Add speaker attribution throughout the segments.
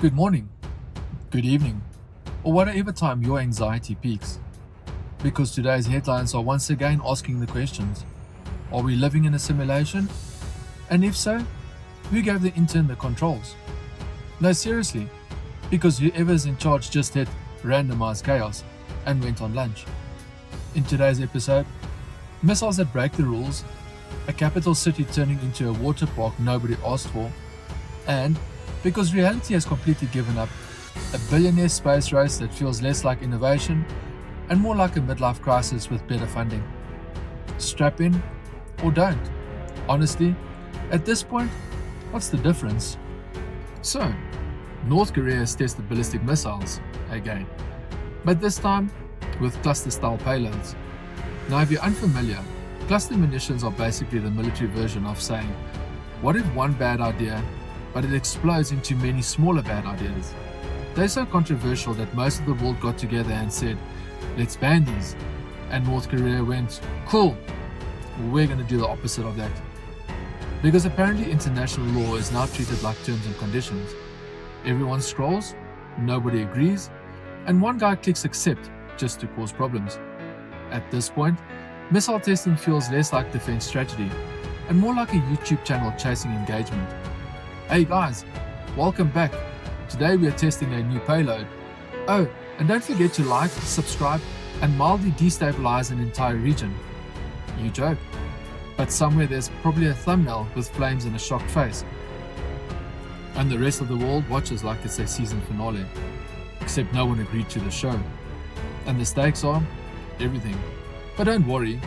Speaker 1: Good morning, good evening, or whatever time your anxiety peaks. Because today's headlines are once again asking the questions: are we living in a simulation? And if so, who gave the intern the controls? No, seriously, because whoever's in charge just hit randomized chaos and went on lunch. In today's episode, missiles that break the rules, a capital city turning into a water park nobody asked for, and because reality has completely given up, a billionaire space race that feels less like innovation and more like a midlife crisis with better funding. Strap in or don't. Honestly, at this point, what's the difference? So, North Korea has tested ballistic missiles again, but this time with cluster-style payloads. Now, if you're unfamiliar, cluster munitions are basically the military version of saying, what if one bad idea, but it explodes into many smaller bad ideas? They're so controversial that most of the world got together and said, let's ban these. And North Korea went, cool, we're going to do the opposite of that. Because apparently international law is now treated like terms and conditions. Everyone scrolls, nobody agrees, and one guy clicks accept just to cause problems. At this point, missile testing feels less like defense strategy and more like a YouTube channel chasing engagement. Hey guys, welcome back. Today we are testing a new payload. Oh, and don't forget to like, subscribe, and mildly destabilize an entire region. You joke, but somewhere there's probably a thumbnail with flames and a shocked face. And the rest of the world watches like it's a season finale, except no one agreed to the show. And the stakes are everything. But don't worry,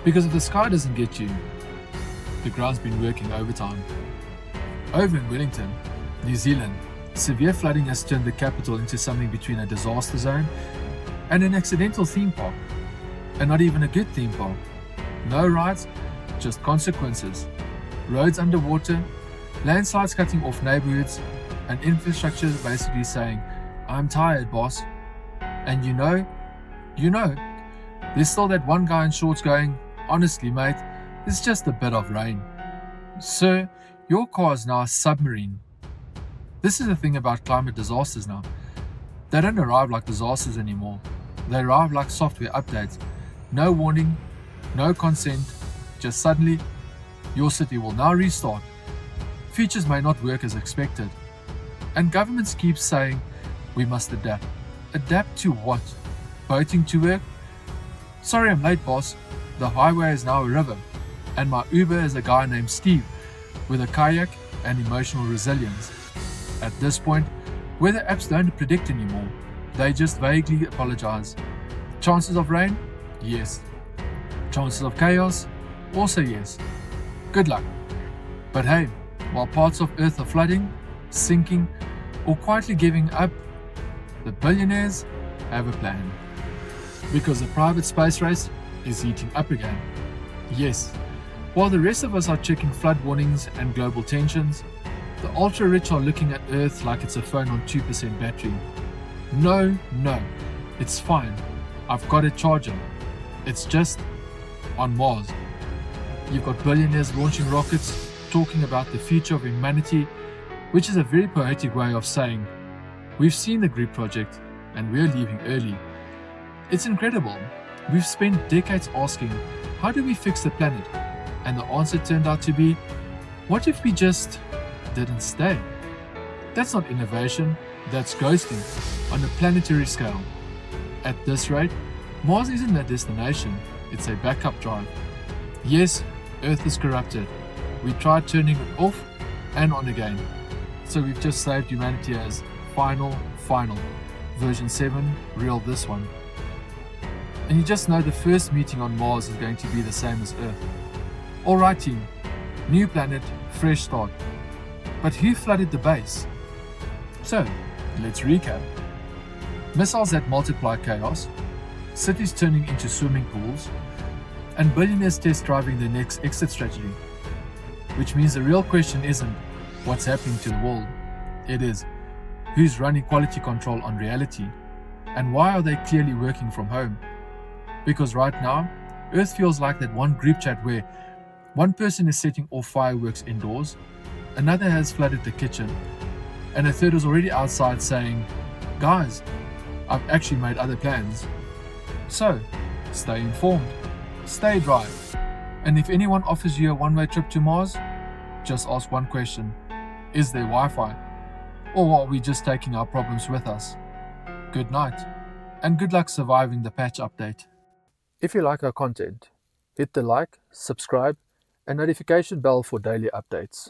Speaker 1: because if the sky doesn't get you, the ground's been working overtime. Over in Wellington, New Zealand, severe flooding has turned the capital into something between a disaster zone and an accidental theme park. And not even a good theme park. No rides, just consequences. Roads underwater, landslides cutting off neighborhoods, and infrastructure basically saying, I'm tired, boss. And you know, there's still that one guy in shorts going, honestly, mate, it's just a bit of rain. Sir, your car is now a submarine. This is the thing about climate disasters now. They don't arrive like disasters anymore. They arrive like software updates. No warning, no consent, just suddenly, your city will now restart. Features may not work as expected. And governments keep saying, we must adapt. Adapt to what? Boating to work? Sorry I'm late, boss. The highway is now a river. And my Uber is a guy named Steve with a kayak and emotional resilience. At this point, weather apps don't predict anymore. They just vaguely apologize. Chances of rain? Yes. Chances of chaos? Also yes. Good luck. But hey, while parts of Earth are flooding, sinking, or quietly giving up, the billionaires have a plan. Because the private space race is heating up again. Yes, while the rest of us are checking flood warnings and global tensions, the ultra-rich are looking at Earth like it's a phone on 2% battery. No, it's fine. I've got a charger. It's just on Mars. You've got billionaires launching rockets, talking about the future of humanity, which is a very poetic way of saying, we've seen the Greek project and we're leaving early. It's incredible. We've spent decades asking, how do we fix the planet? And the answer turned out to be, what if we just didn't stay? That's not innovation, that's ghosting on a planetary scale. At this rate, Mars isn't a destination, it's a backup drive. Yes, Earth is corrupted. We tried turning it off and on again. So we've just saved humanity as final, version 7, real this one. And you just know the first meeting on Mars is going to be the same as Earth. Alright team, new planet, fresh start. But who flooded the base? So, let's recap. Missiles that multiply chaos, cities turning into swimming pools, and billionaires test driving their next exit strategy. Which means the real question isn't what's happening to the world. It is, who's running quality control on reality? And why are they clearly working from home? Because right now, Earth feels like that one group chat where one person is setting off fireworks indoors, another has flooded the kitchen, And a third is already outside saying, guys, I've actually made other plans. So, stay informed, stay dry, and if anyone offers you a one-way trip to Mars, just ask one question: is there Wi-Fi? Or are we just taking our problems with us? Good night, and good luck surviving the patch update. If you like our content, hit the like, subscribe, and notification bell for daily updates.